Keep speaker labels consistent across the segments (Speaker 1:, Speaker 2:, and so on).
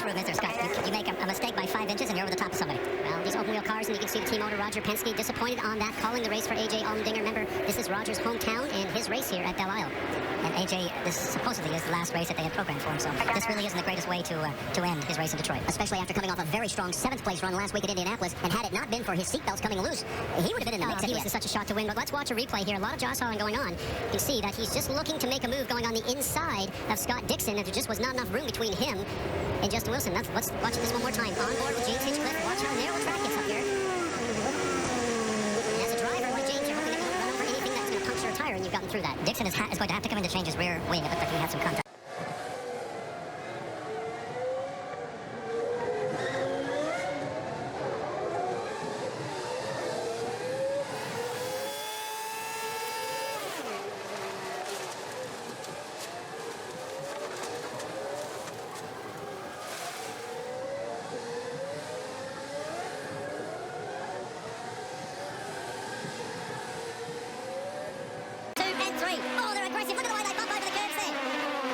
Speaker 1: improvements there, Scott. You make a mistake by 5 inches and you're over the top of somebody. Well, these open wheel cars, and you can see the team owner Roger Penske disappointed on that, calling the race for AJ Allmendinger. Remember, this is Roger's hometown and his race here at Dallavilla. And AJ, this supposedly is the last race that they had programmed for him, so this really isn't the greatest way to end his race in Detroit. Especially after coming off a very strong 7th place run last week at Indianapolis, and had it not been for his seatbelts coming loose, he would have been in the mix. He was such a shot to win, but let's watch a replay here. A lot of jostling going on. You can see that he's just looking to make a move going on the inside of Scott Dixon, and there just was not enough room between him and Justin Wilson. Let's watch this one more time. On board with James Hinchcliffe. Watch how narrow the track gets up here. And as a driver like James, you're hoping that you don't run over anything that's going to puncture a tire, and you've gotten through that. Dixon is going to have to come in to change his rear wing. It looked like he had some contact. Oh, they're aggressive. Look at the way they bump over the curbs there.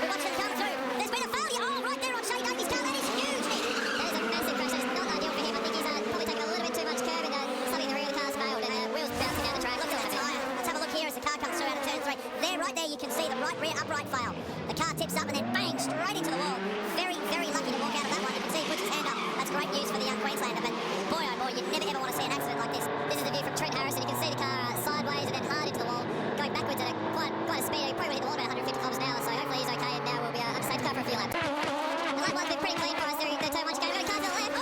Speaker 1: We watch them come through. There's been a failure. Oh, right there on Shane Dougie's car. That is huge. That is a massive crash. That is not ideal for him. I think he's probably taken a little bit too much curb, and something the rear of the car's failed, and wheels bouncing down the track. Look at that. Let's have a look here as the car comes through out of turn 3. There, right there, you can see the right rear upright fail. The car tips up and then bang, straight into the wall. Very, very lucky to walk out of that one. You can see he puts his hand up. That's great news for the young Queenslander, but boy, oh boy, you never ever want to see an accident like this. This is the view from Trent Harrison. You can see the car sideways and then hard into the wall, going backwards at quite a speed. He probably hit the wall about 150 kilometers an hour, so hopefully he's okay, and now we'll be on a safe car for a few laps. The lap one's been pretty clean for us there. The turn 1's going. We've got a car to the left.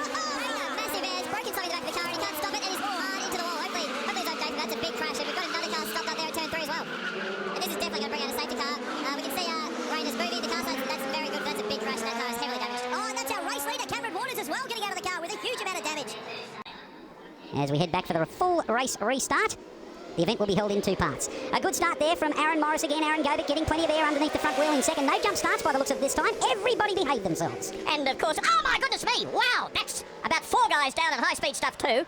Speaker 1: Massive air. It's broken something in the back of the car, and he can't stop it, and he's hard into the wall. Hopefully he's okay, but that's a big crash, and we've got another car stopped up there at turn 3 as well. And this is definitely going to bring out a safety car. We can see rain is moving. The car side, that's very good. That's a big crash, and that car is heavily damaged. Oh, and that's our race leader, Cameron Waters, as well, getting out of the car with a huge amount of damage. As we head back for the full race restart, the event will be held in 2 parts. A good start there from Aaron Morris again. Aaron Gobic getting plenty of air underneath the front wheel in second. No jump starts by the looks of this time. Everybody behaved themselves.
Speaker 2: And of course, oh my goodness me, wow, that's about 4 guys down in high-speed stuff too.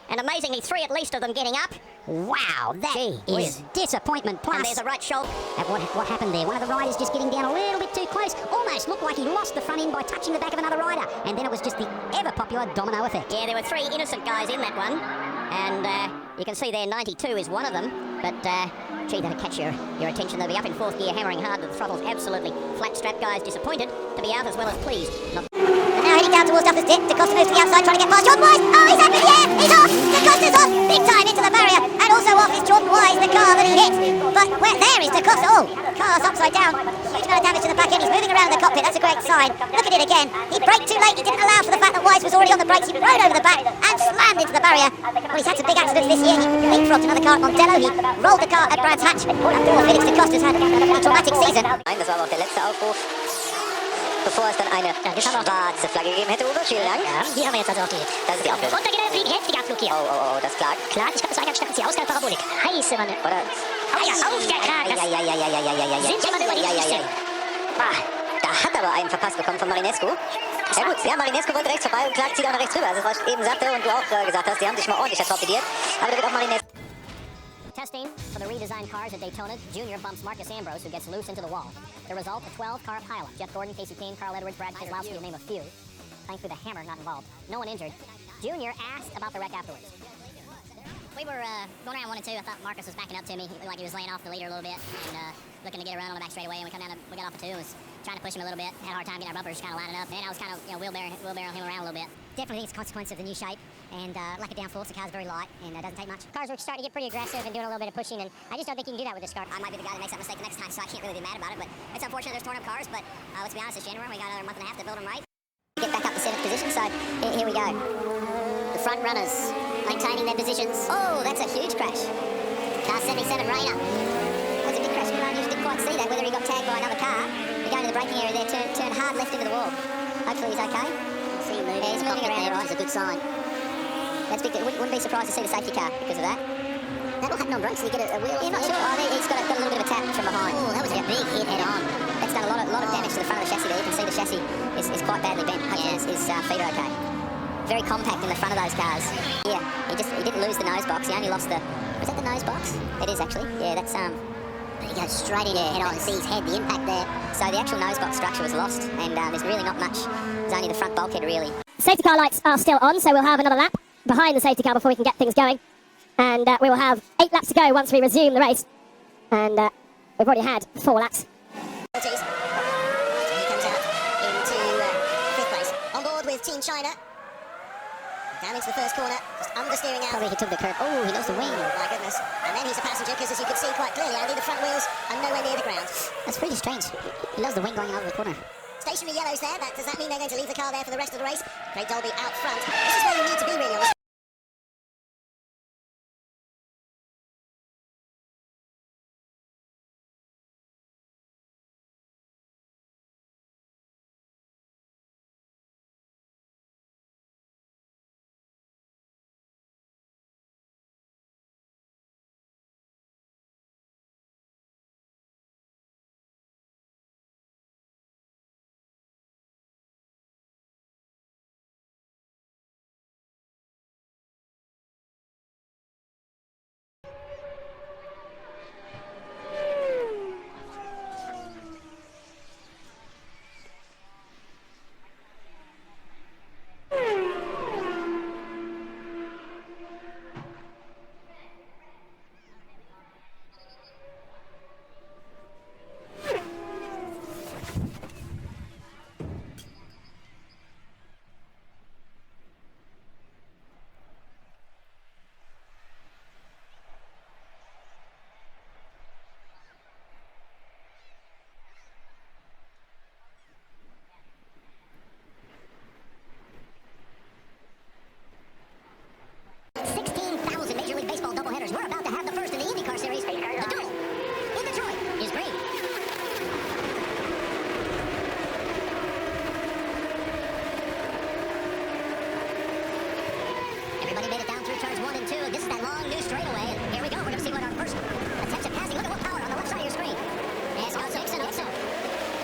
Speaker 2: And amazingly, 3 at least of them getting up.
Speaker 1: Wow, that is disappointment plus.
Speaker 2: And there's a right shoulder.
Speaker 1: And what happened there? One of the riders just getting down a little bit too close. Almost looked like he lost the front end by touching the back of another rider. And then it was just the ever-popular domino effect.
Speaker 2: Yeah, there were 3 innocent guys in that one. And you can see there 92 is one of them. But, gee, that'll catch your attention. They'll be up in 4th gear, hammering hard, but the throttle's absolutely flat. Strap guys disappointed to be out as well as pleased. And now heading down towards Duffers Dip. DaCosta moves to the outside, trying to get past Jordan Wise. Oh, he's up in the air. He's off. DaCosta's off. Big time into the barrier. And also off is Jordan Wise, the car that he hit. But there is DaCosta. Oh, car's upside down. Huge amount of damage to the back end. He's moving around the cockpit. That's a great sign. Look at it again. He braked too late. He didn't allow for the fact that Wise was already on the brakes. He rode over the back and slammed into the barrier. Well, he's had some big accidents this year. He leapfrogged another car at Mondello. He rolled the car at Brands Hatch. After all, Felix DaCosta's had a pretty traumatic season.
Speaker 3: Das war aber auch der letzte Aufruf, bevor es dann eine schwarze Flagge gegeben hätte, Uwe. Vielen Dank.
Speaker 1: Ja, die haben wir jetzt also aufgelegt.
Speaker 3: Das ist die Auflösung.
Speaker 1: Und da geht ein heftiger Abflug hier.
Speaker 3: Oh, das klagt.
Speaker 1: Klar, ich glaube, das Eingangsstadt ist die Ausgangsparabolik. Heiße Mann.
Speaker 3: Oder?
Speaker 1: Auf der Karte. Sind die Manöver, die wichtig sind.
Speaker 3: Da hat aber einen verpasst bekommen von Marinescu. Ja gut, ja, Marinescu wollte rechts vorbei und Clark zieht auch nach rechts rüber. Also was ich eben sagte und du auch gesagt hast, die haben sich mal ordentlich torpediert. Aber da wird auch Marinescu.
Speaker 2: Testing for the redesigned cars at Daytona, Junior bumps Marcus Ambrose, who gets loose into the wall. The result, a 12-car pileup. Jeff Gordon, Casey Kane, Carl Edwards, Brad Keselowski, to name a few. Thankfully, the hammer not involved. No one injured. Junior asked about the wreck afterwards. We were going around 1 and 2. I thought Marcus was backing up to me, like he was laying off the leader a little bit and looking to get around on the back straightaway. And we got off the 2. Was trying to push him a little bit. Had a hard time getting our bumpers kind of lining up. And I was kind of wheelbarrowing him around a little bit. Definitely think it's a consequence of the new shape and lack of downforce. The car's very light and doesn't take much. Cars are starting to get pretty aggressive and doing a little bit of pushing, and I just don't think you can do that with this car. I might be the guy that makes that mistake the next time, so I can't really be mad about it. But it's unfortunate there's torn up cars. But let's be honest, it's January. We got another month and a half to build them right. Get back up to 7th position. So here we go. The front runners maintaining their positions. Oh, that's a huge crash. Car 77 Rainer. That was a big crash. I just didn't quite see that, whether he got tagged by another car. We go into the braking area there, turn hard left into the wall. Hopefully he's okay. See him moving. Yeah, he's moving around, right. It's a good sign. That's big. Wouldn't be surprised to see the safety car because of that. That'll happen on brakes. You get a wheel. Yeah, not sure. Oh, he's got a little bit of a tap from behind. Oh, that was a big hit head on. That's done a lot of damage to the front of the chassis there. You can see the chassis is quite badly bent. Hopefully his feet are okay. Very compact in the front of those cars. Yeah, he didn't lose the nose box. He only lost the. Was that the nose box? It is actually. Yeah, that's He goes straight in head on. See his head, the impact there. So the actual nose box structure was lost, and there's really not much
Speaker 3: It's only the front bulkhead, really.
Speaker 2: Safety car lights are still on, so we'll have another lap behind the safety car before we can get things going. And we will have 8 laps to go once we resume the race. And we've already had 4 laps.
Speaker 1: He comes out into 5th place. On board with Team China. Down into the first corner, just understeering out.
Speaker 2: Probably he took the curb. Oh, he lost the wing.
Speaker 1: My goodness. And then he's a passenger, because as you can see quite clearly, Andy, the front wheels are nowhere near the ground.
Speaker 2: That's pretty strange. He lost the wing going over the corner.
Speaker 1: Stationary yellows there. Does that mean they're going to leave the car there for the rest of the race? Craig Dolby out front. This is where you need to be, really, on this.
Speaker 2: We're about to have the first in the IndyCar series. The duel in Detroit is green. Everybody made it down through turns 1 and 2. This is that